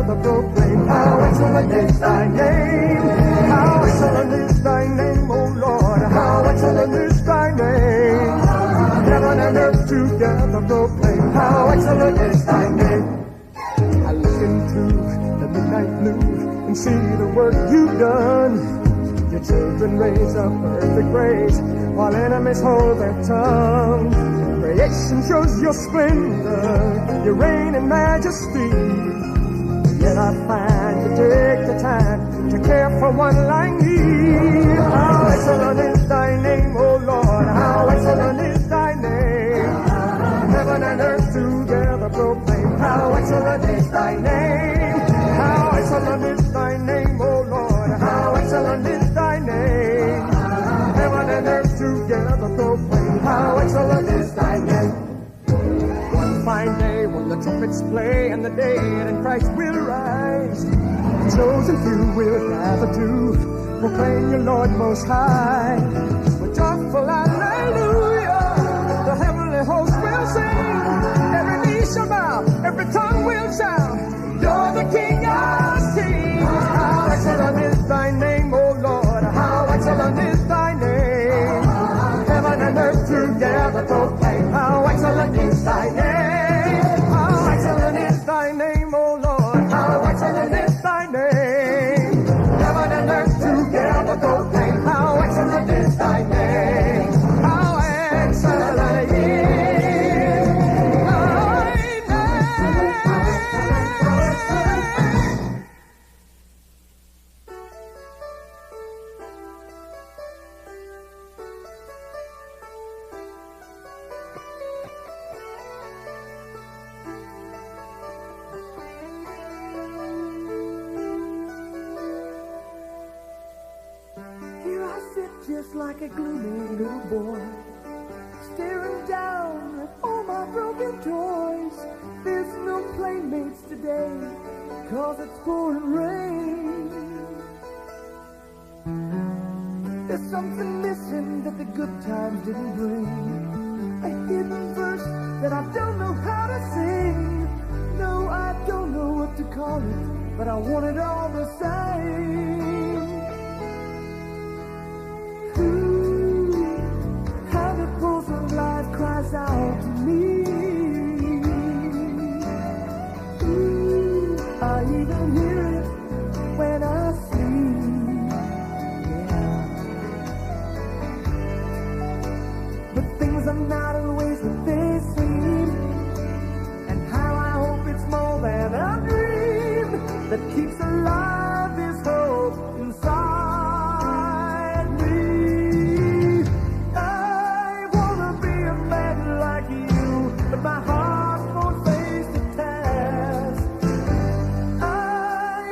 together proclaim how excellent is thy name. How excellent is thy name, O Lord. How excellent is thy name. Heaven and earth together proclaim how excellent is thy name. I look into the midnight blue and see the work you've done. Your children raise up perfect praise while enemies hold their tongue. Creation shows your splendor, your reign and majesty. Yet I find you take the time to care for one like me. How excellent is thy name, O Lord. How excellent is thy name. Heaven and earth together proclaim how excellent is thy name. How excellent is thy name, O Lord. How excellent is thy name. Heaven and earth together proclaim how excellent is thy name. One fine day when the trumpets play and the dead in Christ will rise, the chosen few will gather to proclaim your Lord most high. With joyful hallelujah, the heavenly host will sing. Every knee shall bow, every tongue will shout, you're the King of kings. How excellent is thy name, O Lord. How excellent is thy name. Heaven and earth together proclaim how excellent is thy name. How excellent is thy name, O Lord. How excellent is thy name. Heaven and earth together proclaim how excellent is thy name. How excellent is thy name. Just like a gloomy little boy, staring down at all my broken toys. There's no playmates today, 'cause it's pouring rain. There's something missing that the good times didn't bring. A hidden verse that I don't know how to sing. No, I don't know what to call it, but I want it all the same. How the pulse of life cries out to me. I even hear it when I sleep. Yeah. But things are not always what they seem. And how I hope it's more than a dream that keeps alive this hope inside. My heart won't face the task. I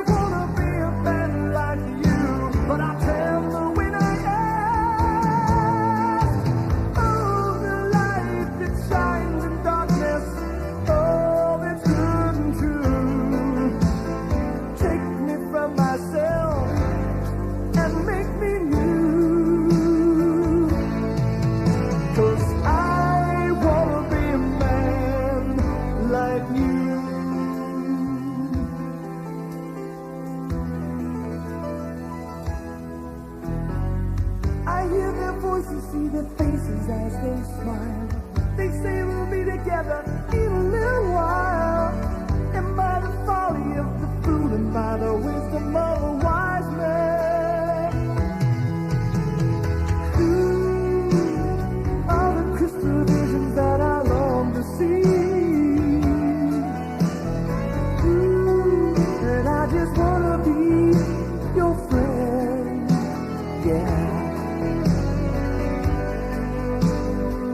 wanna be a man like you, but I tell her when I ask. Oh, the light that shines in darkness, oh, that's good and true. Take me from myself and make me new. 'Cause I wanna be a man like you. I hear their voices, see their faces as they smile. They say we'll be together in a little while. And by the folly of the fool and by the wisdom of a wise man, all the crystal visions that I long to see. And I just wanna be your friend, yeah.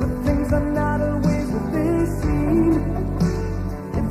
But things are not always what they seem. If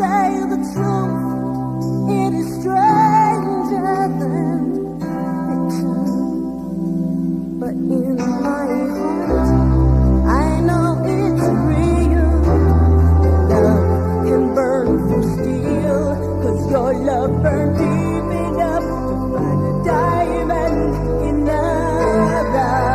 say the truth, it is stranger than fiction. But in my heart, I know it's real. Love can burn through steel, 'cause your love burned deep enough to find a diamond in the rough.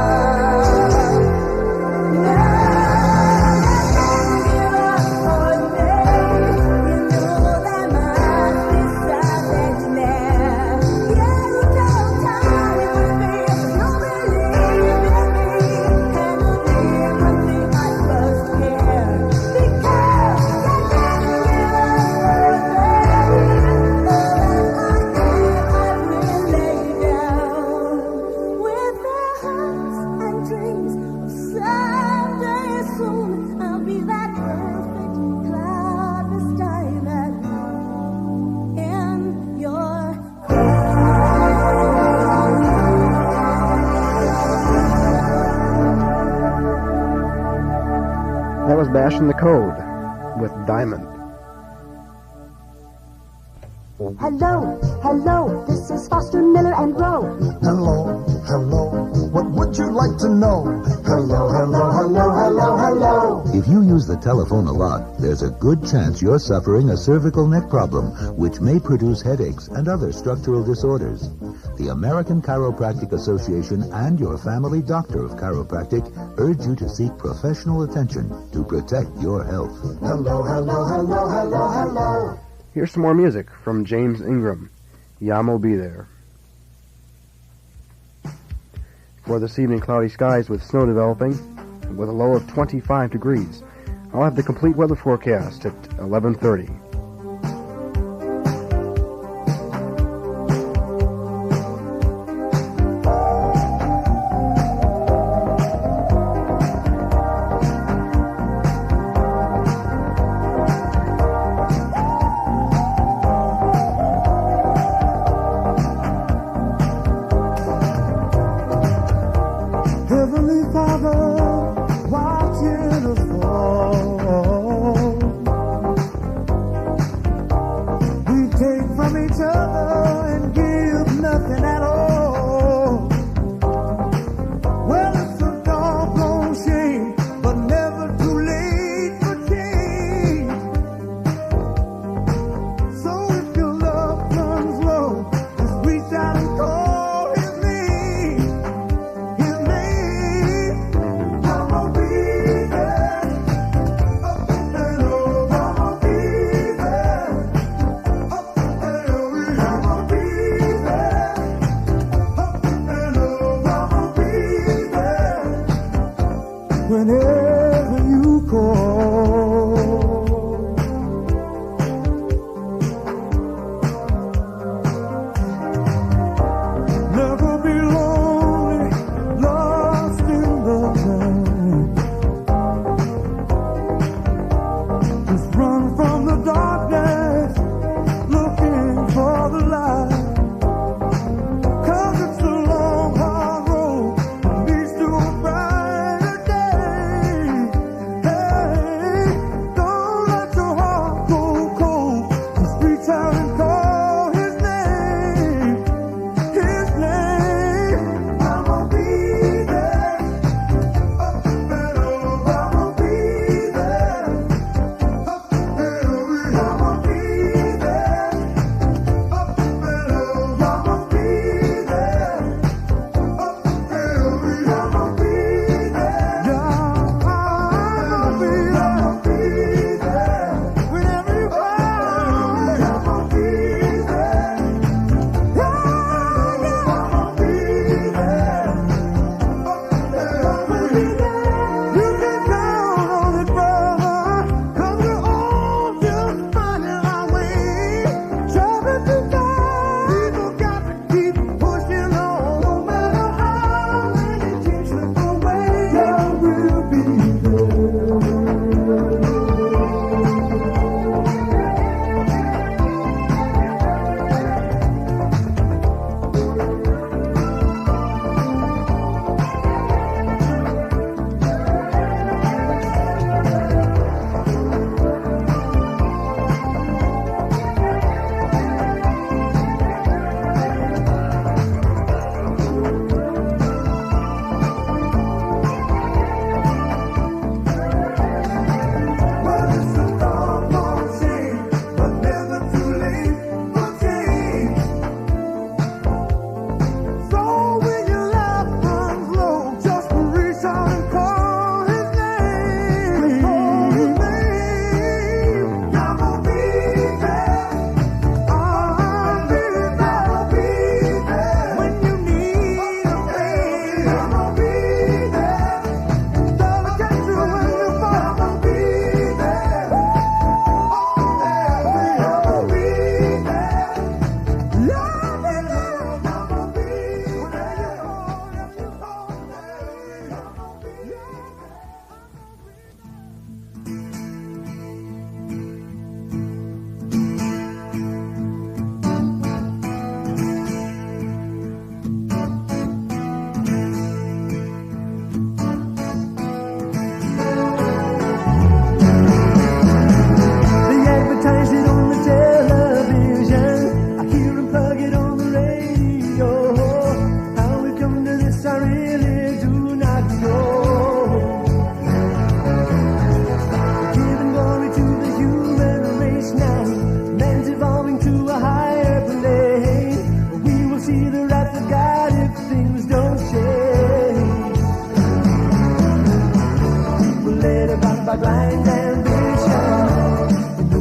Bashing the Code with Diamond. Hello, this is Foster, Miller, and Rowe. Hello, what would you like to know? Hello. If you use the telephone a lot, there's a good chance you're suffering a cervical neck problem, which may produce headaches and other structural disorders. The American Chiropractic Association and your family doctor of chiropractic urge you to seek professional attention to protect your health. Hello. Here's some more music from James Ingram. Yamo Be There. For this evening, cloudy skies with snow developing, with a low of 25 degrees. I'll have the complete weather forecast at 11:30.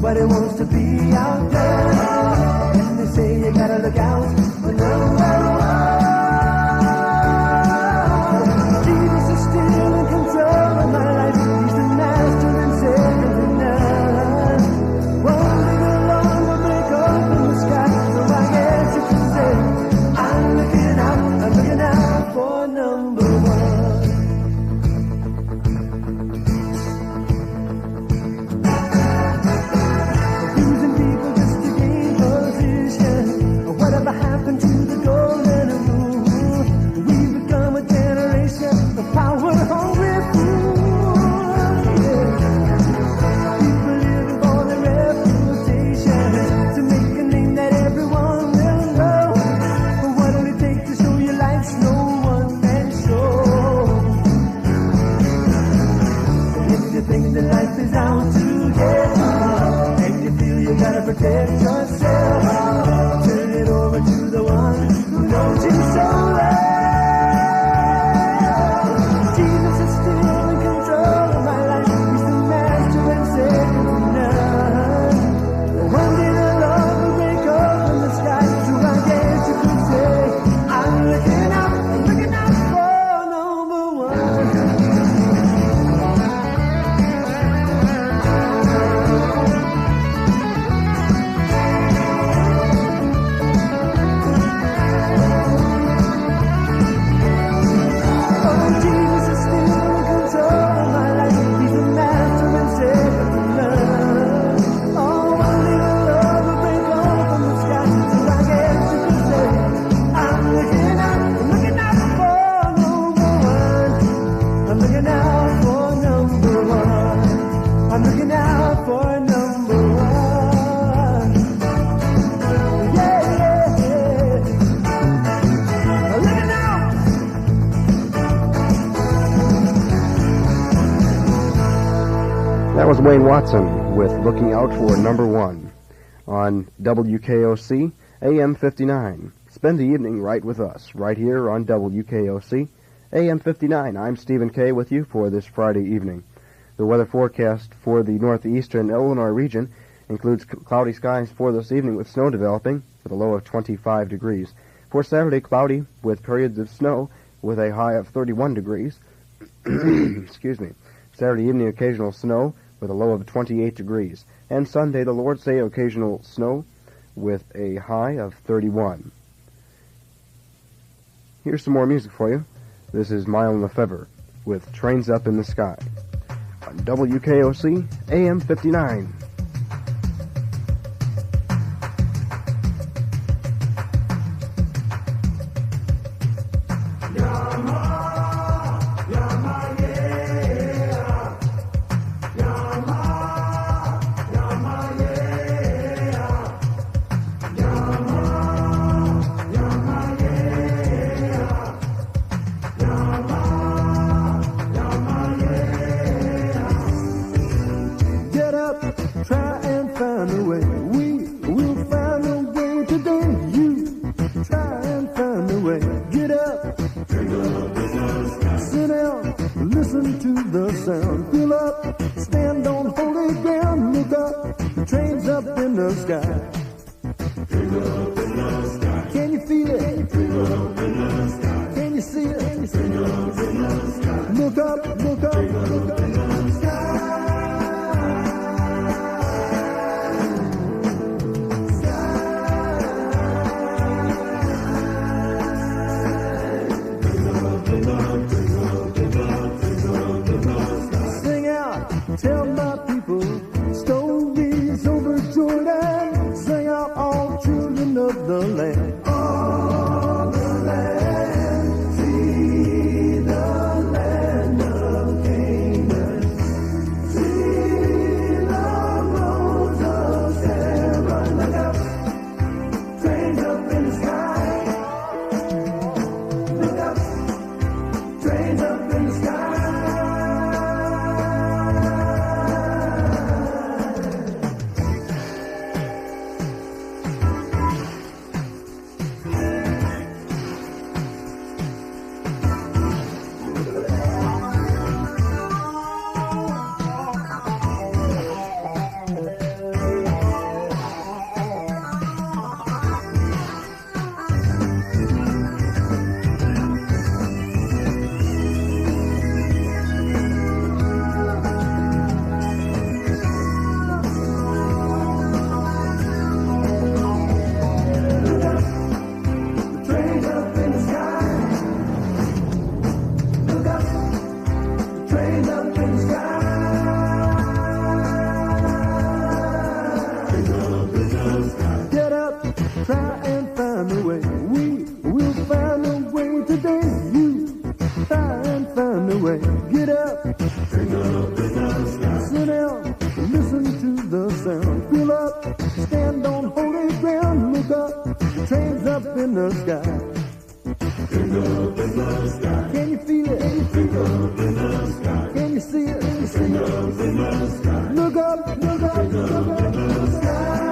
Everybody wants to be out there. And they say you gotta look out for number one. Jesus is still in control of my life. He's the master and second to none. One little alarm will break open the sky. So I guess you could say I'm looking out for number one. Using people just to gain position. Whatever happened to the golden rule? We've become a generation of power-hungry fools. Yeah. People living for their reputation, to make a name that everyone will know. But what'll it take to show your life's no one can show? If you think that life is out to get you, and you feel you gotta protect yourself, turn it over to the one who knows you so well. Jesus is still in control of my life. He's the master and second to none. One day the love will break open the sky. So I guess you could say I'm looking out for number one. Oh, Jesus is still in control of my life. He's the master and second to none. Oh, one little love will break open the sky. So I guess you could say I'm looking out for number one. I'm looking out for number one. I'm looking out for number one. Yeah, yeah, yeah. I'm looking out. That was Wayne Watson with Looking Out for Number One on WKOC AM 59. Spend the evening right with us, right here on WKOC AM 59. I'm Stephen Kay with you for this Friday evening. The weather forecast for the northeastern Illinois region includes cloudy skies for this evening with snow developing with a low of 25 degrees. For Saturday, cloudy with periods of snow with a high of 31 degrees. Excuse me. Saturday evening, occasional snow with a low of 28 degrees. And Sunday, the Lord's Day, occasional snow with a high of 31. Here's some more music for you. This is Mile Lefevre with Trains Up in the Sky on WKOC AM 59. Get up, try and find a way. We will find a way today. You try and find a way. Get up, sit down, listen to the sound. Fill up, stand on holy ground. Look up, the train's up in the sky. Can you feel it? Can you see it? Look up, look up, look up. Sing out, tell my people stories over Jordan. Sing out, all children of the land. All the land, see the land of Canaan. See the roads of Sarah. Look up, trains up in the sky. Look up, trains up in the sky. up, stand on holy ground, look up, the train's up in the sky. Look up in the sky. Can you feel it? Look up in the sky. Can you see it? Look up in the sky. Look up, look up, look up in the sky.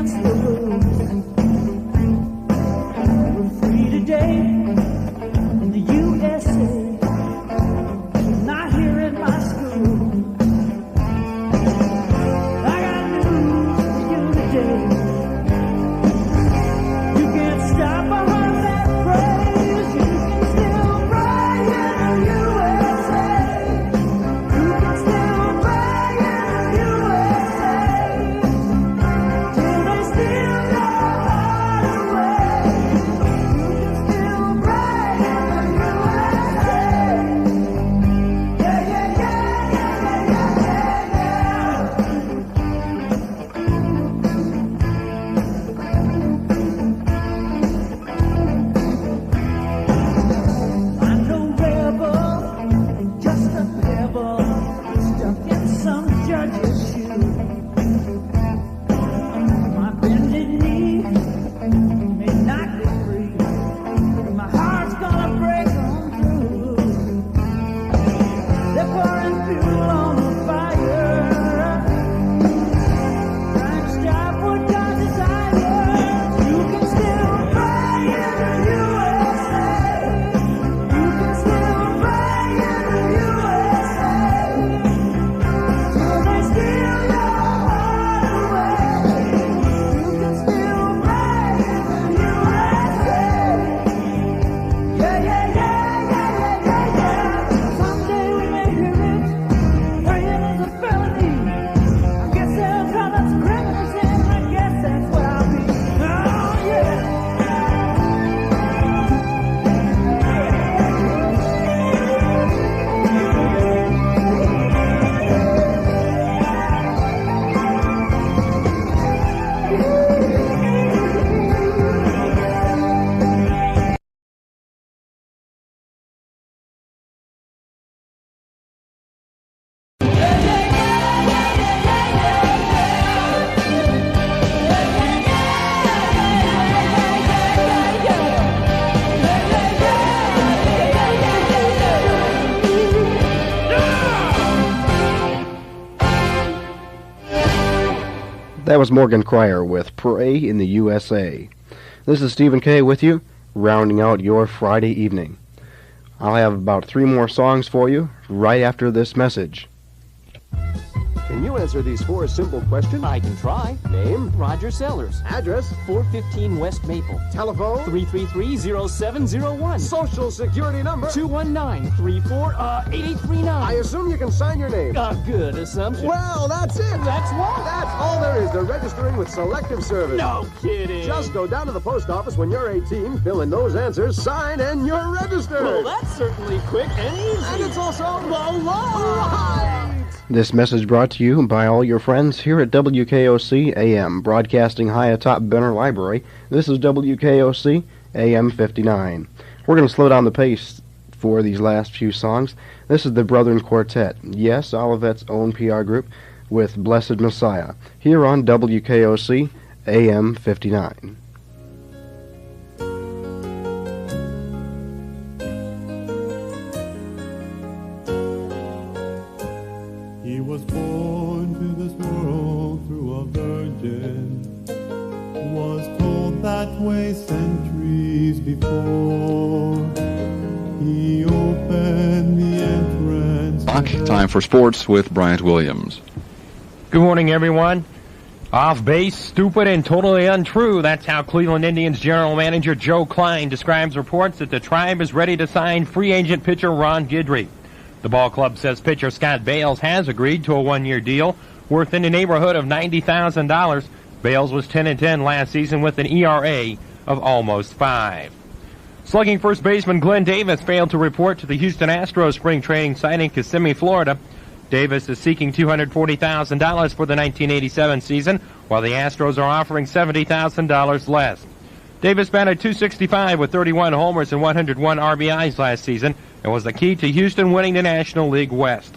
against the rules. We're free today in the USA, not here in my school. I got news for you today. You can't stop a heart that prays. You can still pray in the USA. You can still pray in the USA. Till they steal your heart away. You can still pray in the USA. Yeah, yeah, yeah, yeah, yeah, yeah, I'm no rebel, just a pebble stuck in some judge's shoe. My bended knee may not be free, my heart's gonna break on through. They're pouring fuel on the fire, trying to stop what God desires. You can still pray in the USA. You can still pray in the USA. Till they steal your heart away. You can still pray in the USA. Yeah, yeah, yeah, yeah, yeah, yeah, yeah. Someday we may hear it. Praying is a felony. I guess they'll call us criminals, and I guess that's what I'll be. Oh, yeah. That was Morgan Cryer with Pray in the USA. This is Stephen K. with you, rounding out your Friday evening. I'll have about 3 more songs for you right after this message. Can you answer these 4 simple questions? I can try. Name, Roger Sellers. address, 415 West Maple. telephone, 333-0701. social security number. 219-34-8839. I assume you can sign your name. A good assumption. Well, that's it. That's what? That's all there is to registering with Selective Service. No kidding. Just go down to the post office when you're 18, fill in those answers, sign, and you're registered. Well, that's certainly quick and easy. And it's also right. This message brought to you by all your friends here at WKOC AM, broadcasting high atop Benner Library. This is WKOC AM 59. We're going to slow down the pace for these last few songs. This is the Brethren Quartet, yes, Olivet's own PR group, with Blessed Messiah, here on WKOC AM 59. He was born to this world through a virgin, was told that way centuries before. He opened the entrance. Time for sports with Bryant Williams. Good morning, everyone. Off base, stupid, and totally untrue. That's how Cleveland Indians general manager Joe Klein describes reports that the Tribe is ready to sign free agent pitcher Ron Guidry. The ball club says pitcher Scott Bales has agreed to a 1-year deal worth in the neighborhood of $90,000. Bales was 10-10 last season with an ERA of almost 5. Slugging first baseman Glenn Davis failed to report to the Houston Astros spring training site in Kissimmee, Florida. Davis is seeking $240,000 for the 1987 season, while the Astros are offering $70,000 less. Davis batted .265 with 31 homers and 101 RBIs last season and was the key to Houston winning the National League West.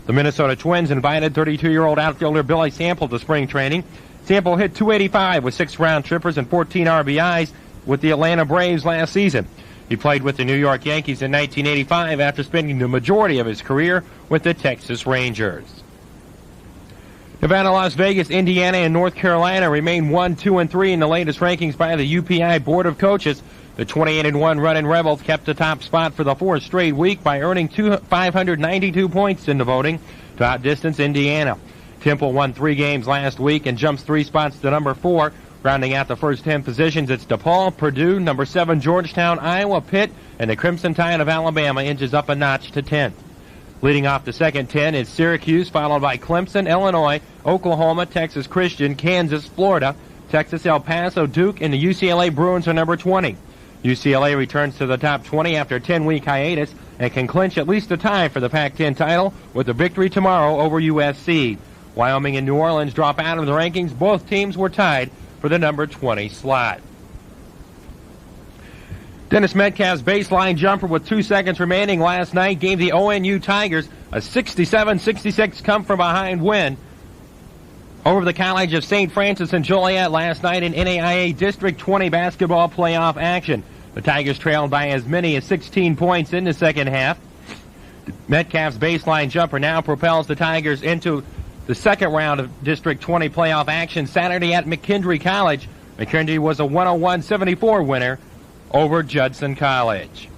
The Minnesota Twins invited 32-year-old outfielder Billy Sample to spring training. Sample hit .285 with 6 round trippers and 14 RBIs with the Atlanta Braves last season. He played with the New York Yankees in 1985 after spending the majority of his career with the Texas Rangers. Nevada, Las Vegas, Indiana, and North Carolina remain 1, 2, and 3 in the latest rankings by the UPI Board of Coaches. The 28-1 Runnin' Rebels kept the top spot for the fourth straight week by earning 592 points in the voting to outdistance Indiana. Temple won 3 games last week and jumps 3 spots to number 4. Rounding out the first 10 positions, it's DePaul, Purdue, number 7 Georgetown, Iowa, Pitt, and the Crimson Tide of Alabama inches up a notch to 10th. Leading off the second 10 is Syracuse, followed by Clemson, Illinois, Oklahoma, Texas Christian, Kansas, Florida, Texas, El Paso, Duke, and the UCLA Bruins are number 20. UCLA returns to the top 20 after a 10-week hiatus and can clinch at least a tie for the Pac-10 title with a victory tomorrow over USC. Wyoming and New Orleans drop out of the rankings. Both teams were tied for the number 20 slot. Dennis Metcalf's baseline jumper with 2 seconds remaining last night gave the ONU Tigers a 67-66 come-from-behind win over the College of St. Francis and Joliet last night in NAIA District 20 basketball playoff action. The Tigers trailed by as many as 16 points in the second half. Metcalf's baseline jumper now propels the Tigers into the second round of District 20 playoff action Saturday at McKendree College. McKendree was a 101-74 winner over Judson College.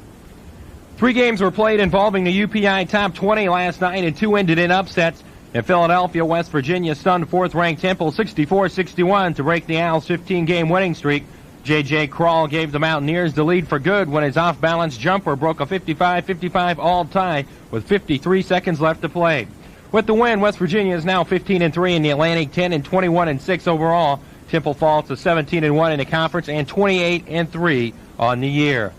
3 games were played involving the UPI top 20 last night, and 2 ended in upsets. In Philadelphia, West Virginia stunned 4th-ranked Temple 64-61 to break the Owls' 15-game winning streak. J.J. Krall gave the Mountaineers the lead for good when his off-balance jumper broke a 55-55 all-tie with 53 seconds left to play. With the win, West Virginia is now 15-3 in the Atlantic, 10-21-6 overall. Temple falls to 17-1 in the conference and 28-3 on the year.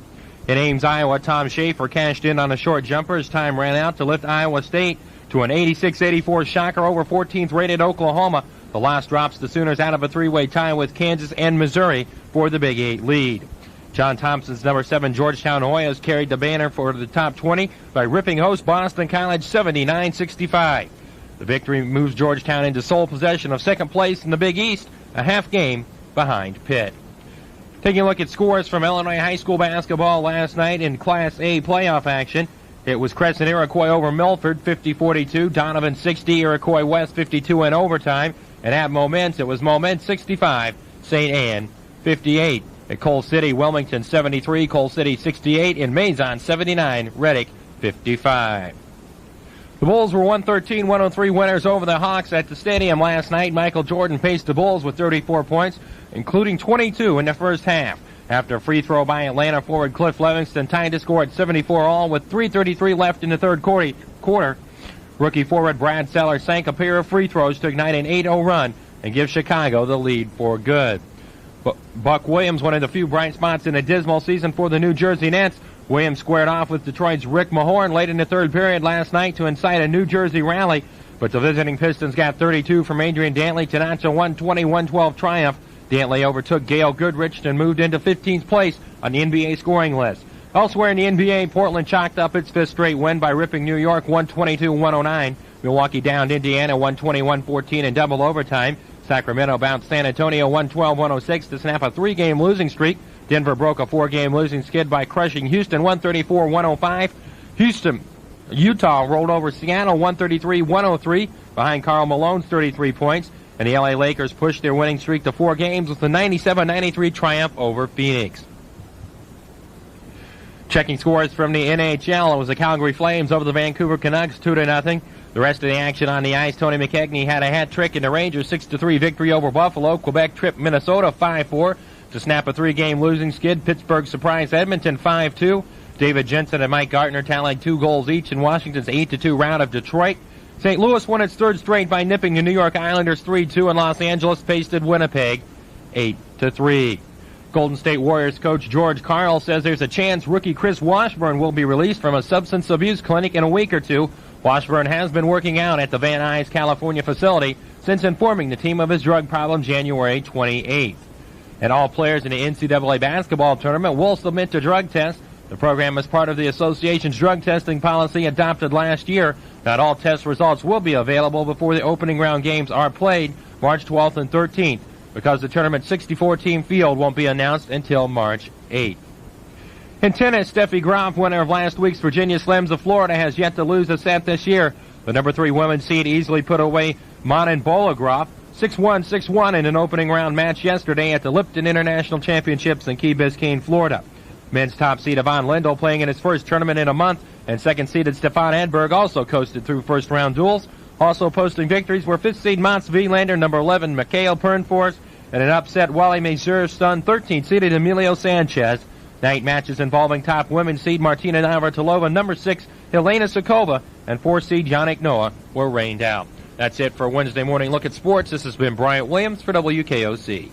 In Ames, Iowa, Tom Schaefer cashed in on a short jumper as time ran out to lift Iowa State to an 86-84 shocker over 14th-rated Oklahoma. The loss drops the Sooners out of a 3-way tie with Kansas and Missouri for the Big 8 lead. John Thompson's number 7 Georgetown Hoyas carried the banner for the top 20 by ripping host Boston College 79-65. The victory moves Georgetown into sole possession of second place in the Big East, a half game behind Pitt. Taking a look at scores from Illinois high school basketball last night in Class A playoff action. It was Crescent Iroquois over Milford, 50-42. Donovan 60, Iroquois West 52 in overtime. And at Moments, it was Moments 65, St. Anne 58. At Coal City, Wilmington 73, Coal City 68. In Maison 79, Reddick 55. The Bulls were 113-103 winners over the Hawks at the stadium last night. Michael Jordan paced the Bulls with 34 points, including 22 in the first half. After a free throw by Atlanta forward Cliff Livingston tied the score at 74 all with 3:33 left in the third quarter. Rookie forward Brad Seller sank a pair of free throws to ignite an 8-0 run and give Chicago the lead for good. Buck Williams, one of the few bright spots in a dismal season for the New Jersey Nets. Williams squared off with Detroit's Rick Mahorn late in the third period last night to incite a New Jersey rally, but the visiting Pistons got 32 from Adrian Dantley to notch a 120-112 triumph. Dantley overtook Gail Goodrich and moved into 15th place on the NBA scoring list. Elsewhere in the NBA, Portland chalked up its 5th straight win by ripping New York 122-109. Milwaukee downed Indiana 120-114 in double overtime. Sacramento bounced San Antonio 112-106 to snap a 3-game losing streak. Denver broke a 4-game losing skid by crushing Houston 134-105. Utah rolled over Seattle 133-103 behind Karl Malone's 33 points. And the LA Lakers pushed their winning streak to 4 games with a 97-93 triumph over Phoenix. Checking scores from the NHL, it was the Calgary Flames over the Vancouver Canucks 2-0. The rest of the action on the ice, Tony McKegney had a hat trick in the Rangers 6-3 victory over Buffalo. Quebec tripped Minnesota 5-4 to snap a 3-game losing skid. Pittsburgh surprised Edmonton 5-2. David Jensen and Mike Gartner tallied 2 goals each in Washington's 8-2 rout of Detroit. St. Louis won its 3rd straight by nipping the New York Islanders 3-2, and Los Angeles pasted Winnipeg 8-3. Golden State Warriors coach George Karl says there's a chance rookie Chris Washburn will be released from a substance abuse clinic in a week or 2. Washburn has been working out at the Van Nuys, California facility since informing the team of his drug problem January 28th. And all players in the NCAA basketball tournament will submit to drug tests. The program is part of the association's drug testing policy adopted last year. Not all test results will be available before the opening round games are played March 12th and 13th, because the tournament's 64-team field won't be announced until March 8th. In tennis, Steffi Graf, winner of last week's Virginia Slims of Florida, has yet to lose a set this year. The number 3 women's seed easily put away Mon Bolagroff 6-1, 6-1 in an opening round match yesterday at the Lipton International Championships in Key Biscayne, Florida. Men's top seed Ivan Lendl playing in his first tournament in a month, and second-seeded Stefan Edberg also coasted through first-round duels. Also posting victories were 5th seed Mats Wilander, number 11 Mikhail Pernfors, and an upset Wally Mazur's son, 13th-seeded Emilio Sanchez. Night matches involving top women's seed Martina Navratilova, number 6 Helena Sokova, and 4th seed Yannick Noah were rained out. That's it for Wednesday Morning Look at Sports. This has been Bryant Williams for WKOC.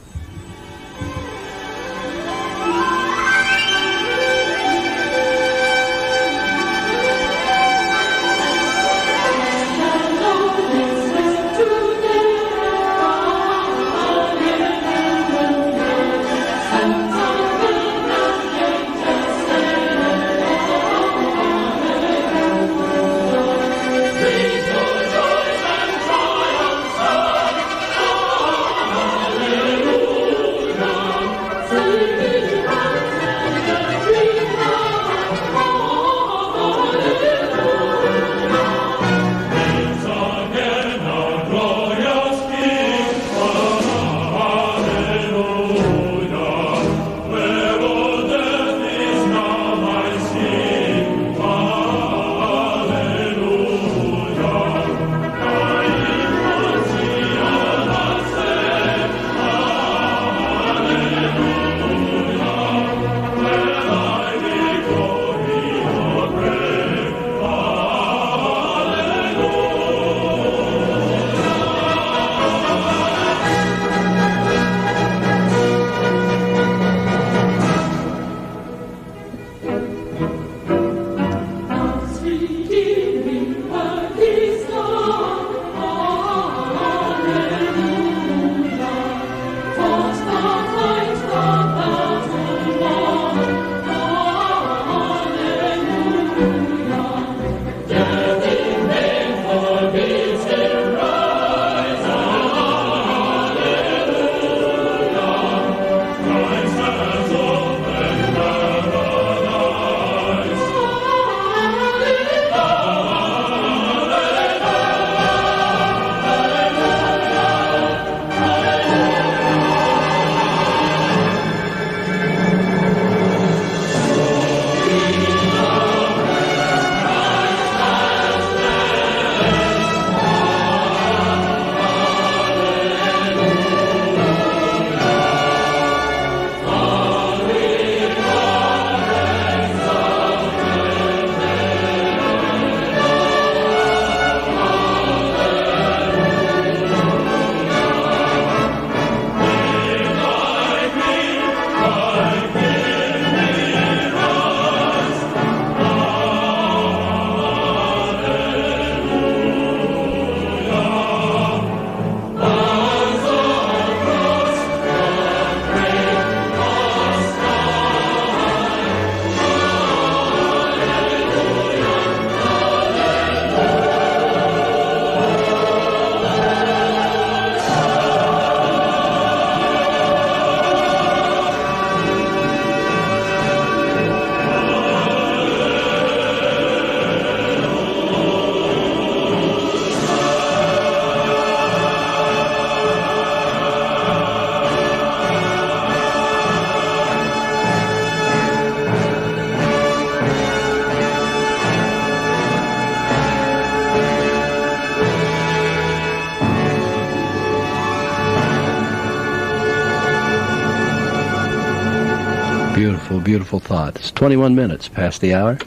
Beautiful, beautiful thought. It's 21 minutes past the hour,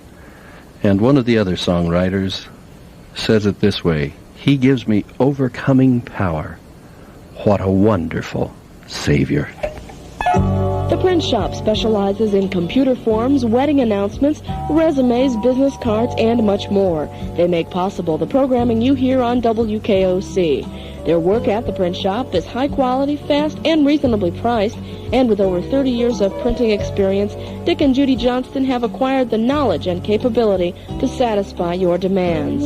and one of the other songwriters says it this way: He gives me overcoming power. What a wonderful Savior. The print shop specializes in computer forms, wedding announcements, resumes, business cards, and much more. They make possible the programming you hear on WKOC. Their work at the print shop is high quality, fast, and reasonably priced. And with over 30 years of printing experience, Dick and Judy Johnston have acquired the knowledge and capability to satisfy your demands.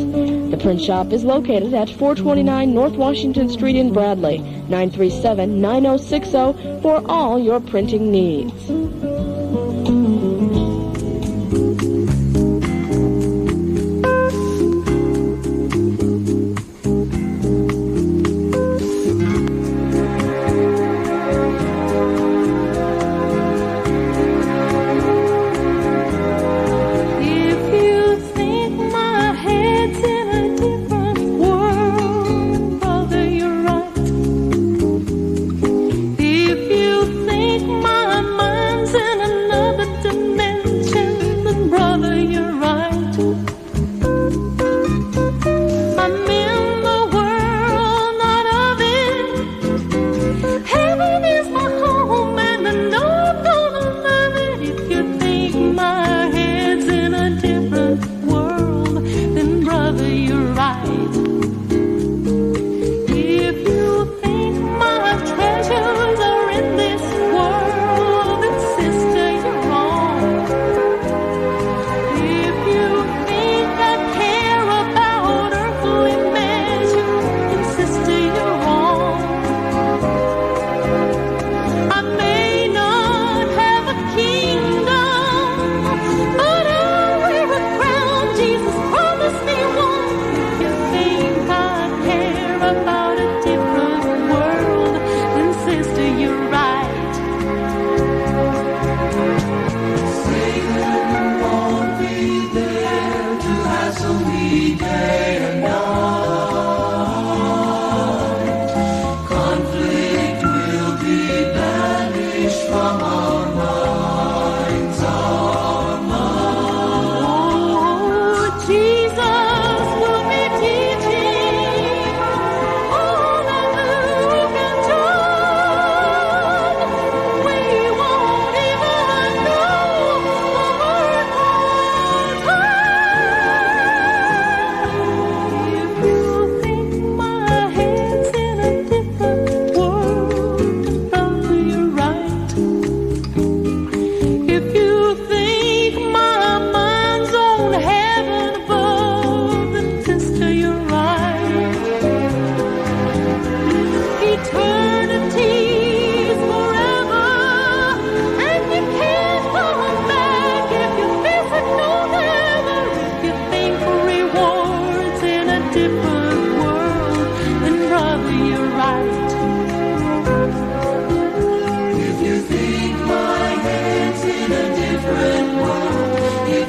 The print shop is located at 429 North Washington Street in Bradley, 937-9060 for all your printing needs.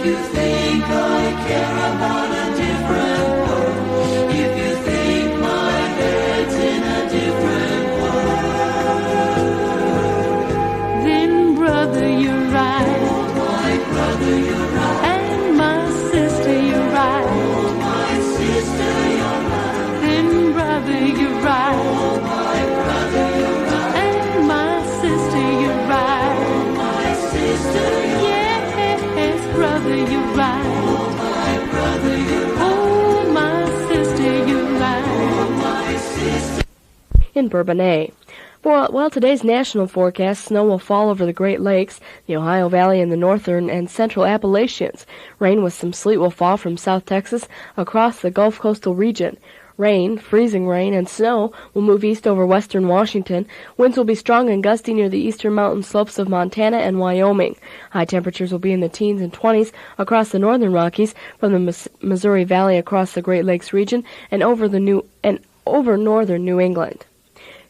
you think I care about a different world, if you think my head's in a different world, then brother, you're right. Oh, my brother, you're right. And my sister, you're right. Oh, my sister, you're right. Then brother, you're right. Oh, my brother, you're right. And my sister, you're right. Oh, my sister, you're right. Yes, brother, you're right. Oh, my brother, you're right. Oh, my sister, you're right. Oh, my sister. In Bourbonnais. Well, today's national forecast, snow will fall over the Great Lakes, the Ohio Valley, and the northern and central Appalachians. Rain with some sleet will fall from South Texas across the Gulf coastal region. Rain, freezing rain, and snow will move east over western Washington. Winds will be strong and gusty near the eastern mountain slopes of Montana and Wyoming. High temperatures will be in the teens and 20s across the northern Rockies, from the Missouri Valley across the Great Lakes region, and over northern New England.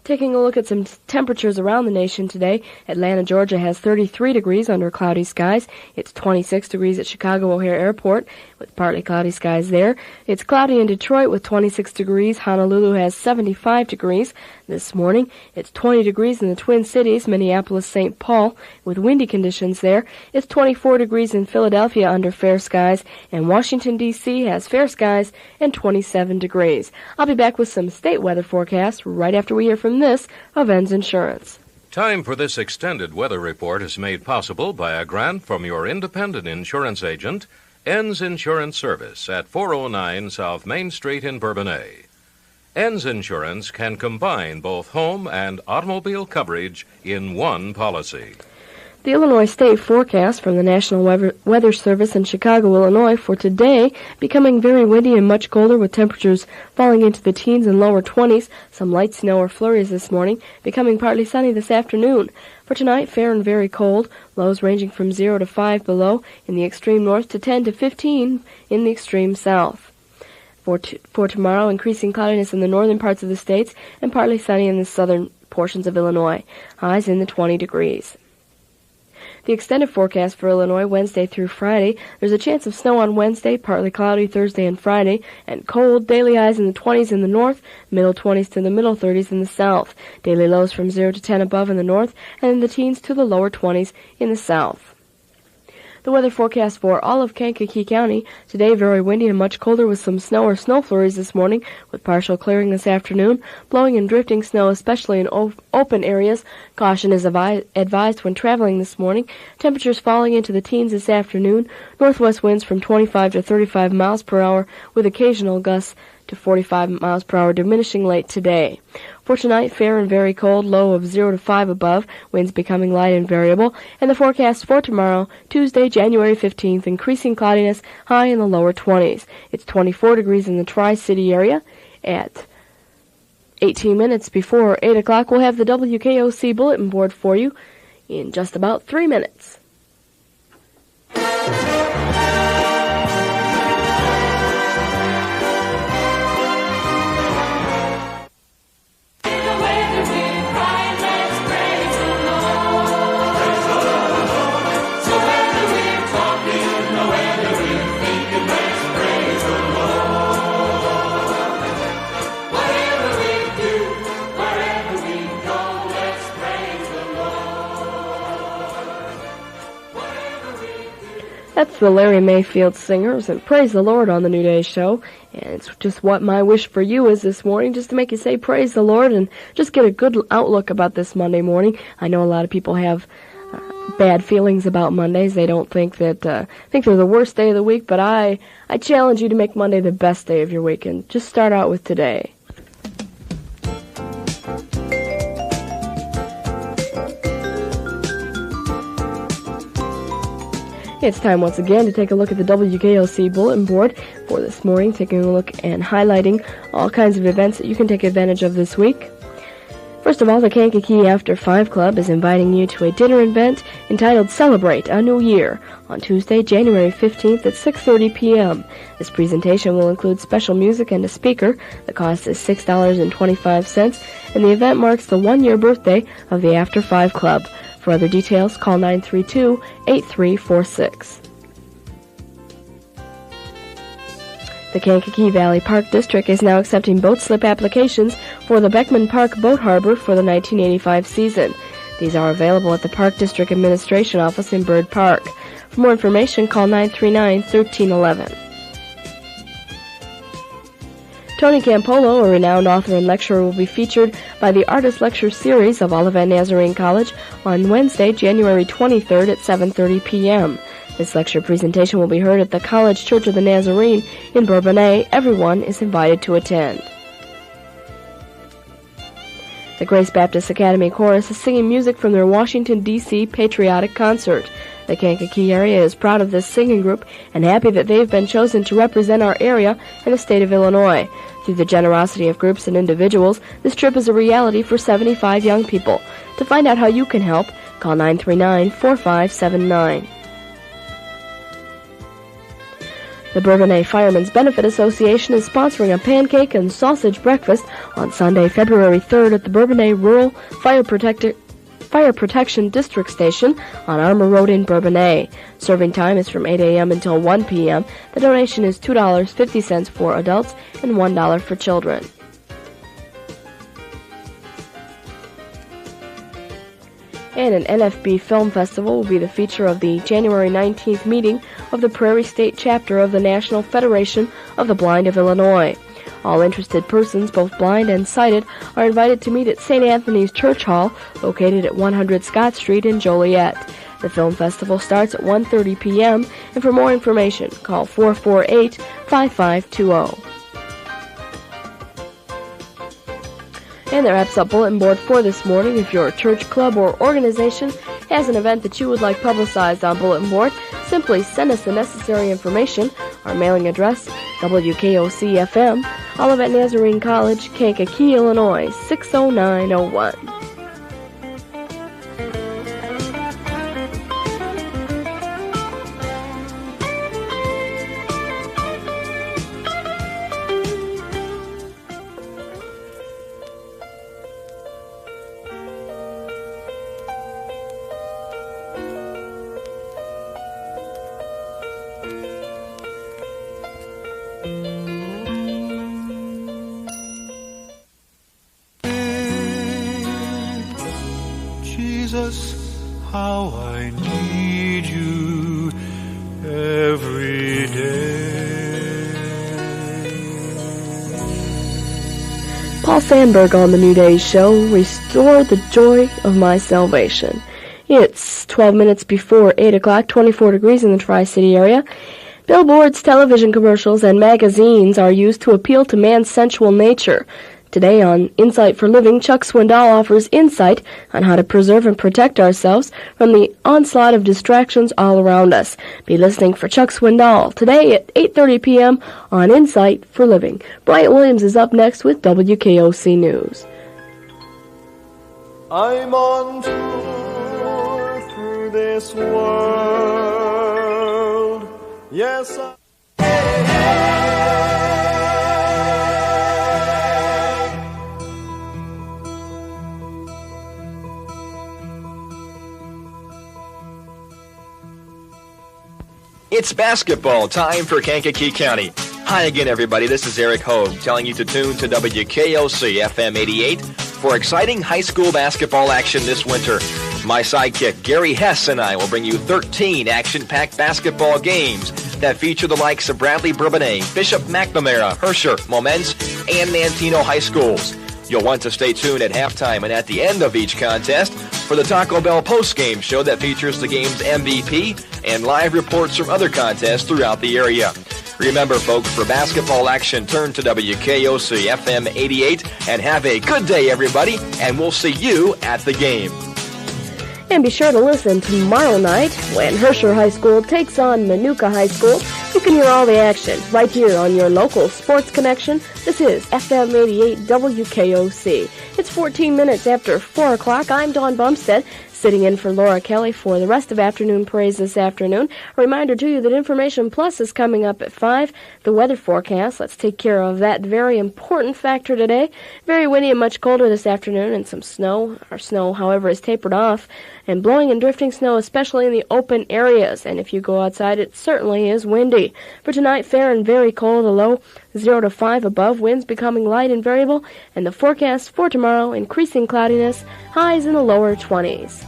Taking a look at some temperatures around the nation today, Atlanta, Georgia has 33 degrees under cloudy skies. It's 26 degrees at Chicago O'Hare Airport with partly cloudy skies there. It's cloudy in Detroit with 26 degrees. Honolulu has 75 degrees this morning. It's 20 degrees in the Twin Cities, Minneapolis, St. Paul, with windy conditions there. It's 24 degrees in Philadelphia under fair skies, and Washington, D.C. has fair skies and 27 degrees. I'll be back with some state weather forecasts right after we hear from this of Ends Insurance. Time for this extended weather report is made possible by a grant from your independent insurance agent, Ends Insurance Service at 409 South Main Street in Bourbonnais. Ends Insurance can combine both home and automobile coverage in one policy. The Illinois State forecast from the National Weather Service in Chicago, Illinois for today, becoming very windy and much colder with temperatures falling into the teens and lower 20s, some light snow or flurries this morning, becoming partly sunny this afternoon. For tonight, fair and very cold, lows ranging from 0 to 5 below in the extreme north to 10 to 15 in the extreme south. For tomorrow, increasing cloudiness in the northern parts of the states and partly sunny in the southern portions of Illinois, highs in the 20 degrees. The extended forecast for Illinois Wednesday through Friday, there's a chance of snow on Wednesday, partly cloudy Thursday and Friday, and cold, daily highs in the 20s in the north, middle 20s to the middle 30s in the south, daily lows from 0 to 10 above in the north, and in the teens to the lower 20s in the south. The weather forecast for all of Kankakee County, today very windy and much colder with some snow or snow flurries this morning, with partial clearing this afternoon, blowing and drifting snow especially in open areas. Caution is advised when traveling this morning. Temperatures falling into the teens this afternoon, northwest winds from 25 to 35 miles per hour with occasional gusts to 45 miles per hour, diminishing late today. For tonight, fair and very cold, low of 0 to 5 above, winds becoming light and variable, and the forecast for tomorrow, Tuesday, January 15th, increasing cloudiness, high in the lower 20s. It's 24 degrees in the Tri-City area. At 18 minutes before 8 o'clock, we'll have the WKOC bulletin board for you in just about 3 minutes. That's the Larry Mayfield Singers, and praise the Lord on the New Day Show. And it's just what my wish for you is this morning, just to make you say praise the Lord and just get a good outlook about this Monday morning. I know a lot of people have bad feelings about Mondays. They don't think that think they're the worst day of the week, but I challenge you to make Monday the best day of your week and just start out with today. It's time once again to take a look at the WKOC bulletin board for this morning, taking a look and highlighting all kinds of events that you can take advantage of this week. First of all, the Kankakee After 5 Club is inviting you to a dinner event entitled Celebrate a New Year on Tuesday, January 15th at 6:30 p.m. This presentation will include special music and a speaker. The cost is $6.25, and the event marks the one-year birthday of the After 5 Club. For other details, call 932-8346. The Kankakee Valley Park District is now accepting boat slip applications for the Beckman Park Boat Harbor for the 1985 season. These are available at the Park District Administration Office in Bird Park. For more information, call 939-1311. Tony Campolo, a renowned author and lecturer, will be featured by the Artist Lecture Series of Olivet Nazarene College on Wednesday, January 23rd at 7:30 p.m. This lecture presentation will be heard at the College Church of the Nazarene in Bourbonnais. Everyone is invited to attend. The Grace Baptist Academy Chorus is singing music from their Washington, D.C. patriotic concert. The Kankakee area is proud of this singing group and happy that they've been chosen to represent our area and the state of Illinois. Through the generosity of groups and individuals, this trip is a reality for 75 young people. To find out how you can help, call 939-4579. The Bourbonnais Firemen's Benefit Association is sponsoring a pancake and sausage breakfast on Sunday, February 3rd at the Bourbonnais Rural Fire Protection District Station on Armour Road in Bourbonnais. Serving time is from 8 a.m. until 1 p.m. The donation is $2.50 for adults and $1 for children. And an NFB Film Festival will be the feature of the January 19th meeting of the Prairie State Chapter of the National Federation of the Blind of Illinois. All interested persons, both blind and sighted, are invited to meet at St. Anthony's Church Hall, located at 100 Scott Street in Joliet. The film festival starts at 1:30 p.m., and for more information, call 448-5520. And that wraps up Bulletin Board for this morning. If your church, club, or organization has an event that you would like publicized on Bulletin Board, simply send us the necessary information. Our mailing address, WKOC FM, Olivet Nazarene College, Kankakee, Illinois, 60901. Jesus, how I need you every day. Paul Sandberg on the New Day Show, Restore the Joy of My Salvation. It's 12 minutes before 8 o'clock, 24 degrees in the Tri-City area. Billboards, television commercials, and magazines are used to appeal to man's sensual nature. Today on Insight for Living, Chuck Swindoll offers insight on how to preserve and protect ourselves from the onslaught of distractions all around us. Be listening for Chuck Swindoll today at 8:30 p.m. on Insight for Living. Bryant Williams is up next with WKOC News. I'm on tour through this world. Yes, It's basketball time for Kankakee County. Hi again, everybody. This is Eric Hogue telling you to tune to WKOC FM 88 for exciting high school basketball action this winter. My sidekick, Gary Hess, and I will bring you 13 action-packed basketball games that feature the likes of Bradley Bourbonnais, Bishop McNamara, Herscher, Momence, and Nantino High Schools. You'll want to stay tuned at halftime and at the end of each contest for the Taco Bell postgame show that features the game's MVP and live reports from other contests throughout the area. Remember, folks, for basketball action, turn to WKOC FM 88 and have a good day, everybody, and we'll see you at the game. And be sure to listen tomorrow night when Herscher High School takes on Manuka High School. You can hear all the action right here on your local sports connection. This is FM 88 WKOC. It's 14 minutes after 4 o'clock. I'm Dawn Bumstead Sitting in for Laura Kelly for the rest of Afternoon Praise this afternoon. A reminder to you that Information Plus is coming up at 5. The weather forecast, let's take care of that very important factor today. Very windy and much colder this afternoon, and some snow. Our snow, however, is tapered off, and blowing and drifting snow, especially in the open areas. And if you go outside, it certainly is windy. For tonight, fair and very cold, a low 0 to 5 above, winds becoming light and variable, and the forecast for tomorrow, increasing cloudiness, highs in the lower 20s.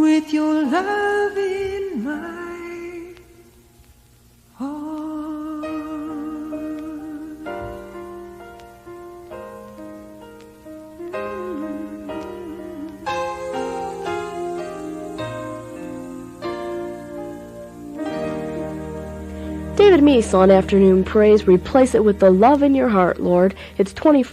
With your love in my heart, David Meese on Afternoon Praise. Replace it with the love in your heart, Lord. It's 20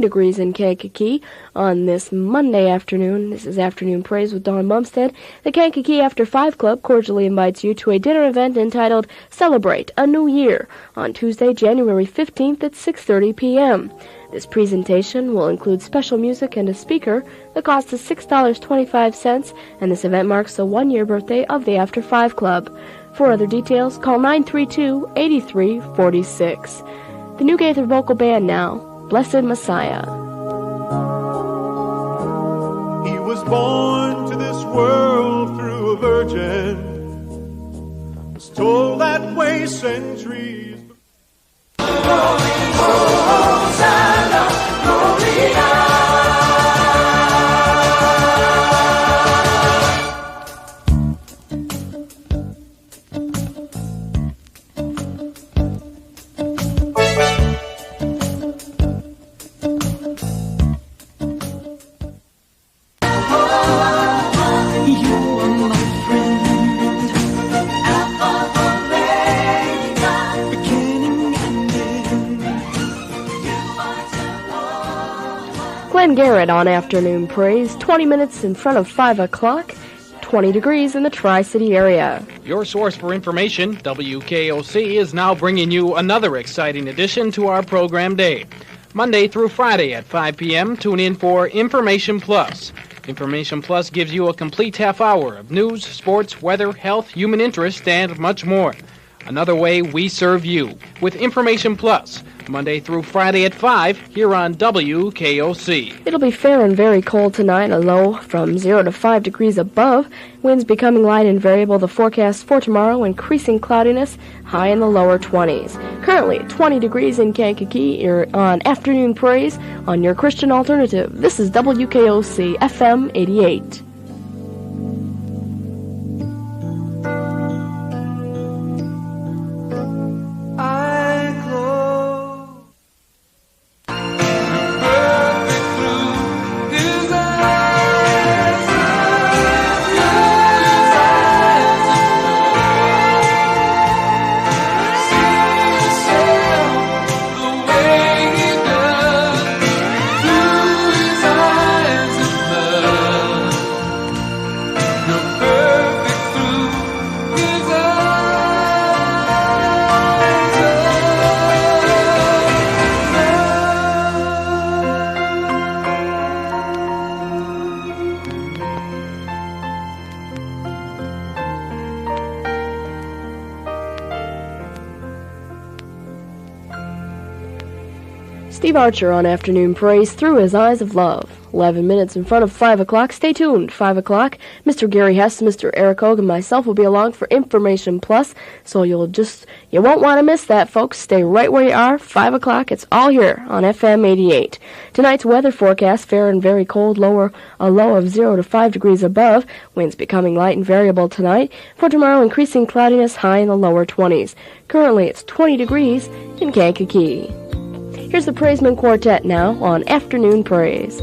degrees in Kankakee on this Monday afternoon. This is Afternoon Praise with Dawn Bumstead. The Kankakee After 5 Club cordially invites you to a dinner event entitled Celebrate a New Year on Tuesday, January 15th at 6:30 p.m. This presentation will include special music and a speaker. The cost is $6.25, and this event marks the one-year birthday of the After 5 Club. For other details, call 932-8346. The New Gaither Vocal Band now, Blessed Messiah. He was born to this world through a virgin, was told that way centuries. Hosanna, Gloria. Glenn Garrett on Afternoon Praise, 20 minutes in front of 5 o'clock, 20 degrees in the Tri-City area. Your source for information, WKOC, is now bringing you another exciting addition to our program day. Monday through Friday at 5 p.m., tune in for Information Plus. Information Plus gives you a complete half hour of news, sports, weather, health, human interest, and much more. Another way we serve you with Information Plus, Monday through Friday at 5 here on WKOC. It'll be fair and very cold tonight, a low from 0 to 5 degrees above. Winds becoming light and variable. The forecast for tomorrow, increasing cloudiness, high in the lower 20s. Currently 20 degrees in Kankakee. You're on Afternoon Praise on your Christian alternative. This is WKOC FM 88. Steve Archer on Afternoon Praise, Through His Eyes of Love. 11 minutes in front of 5 o'clock. Stay tuned. 5 o'clock, Mr. Gary Hess, Mr. Eric Hogue, and myself will be along for Information Plus, so you won't want to miss that, folks. Stay right where you are. 5 o'clock, it's all here on FM 88. Tonight's weather forecast, fair and very cold, a low of 0 to 5 degrees above. Winds becoming light and variable tonight. For tomorrow, increasing cloudiness, high in the lower 20s. Currently, it's 20 degrees in Kankakee. Here's the Praiseman Quartet now on Afternoon Praise.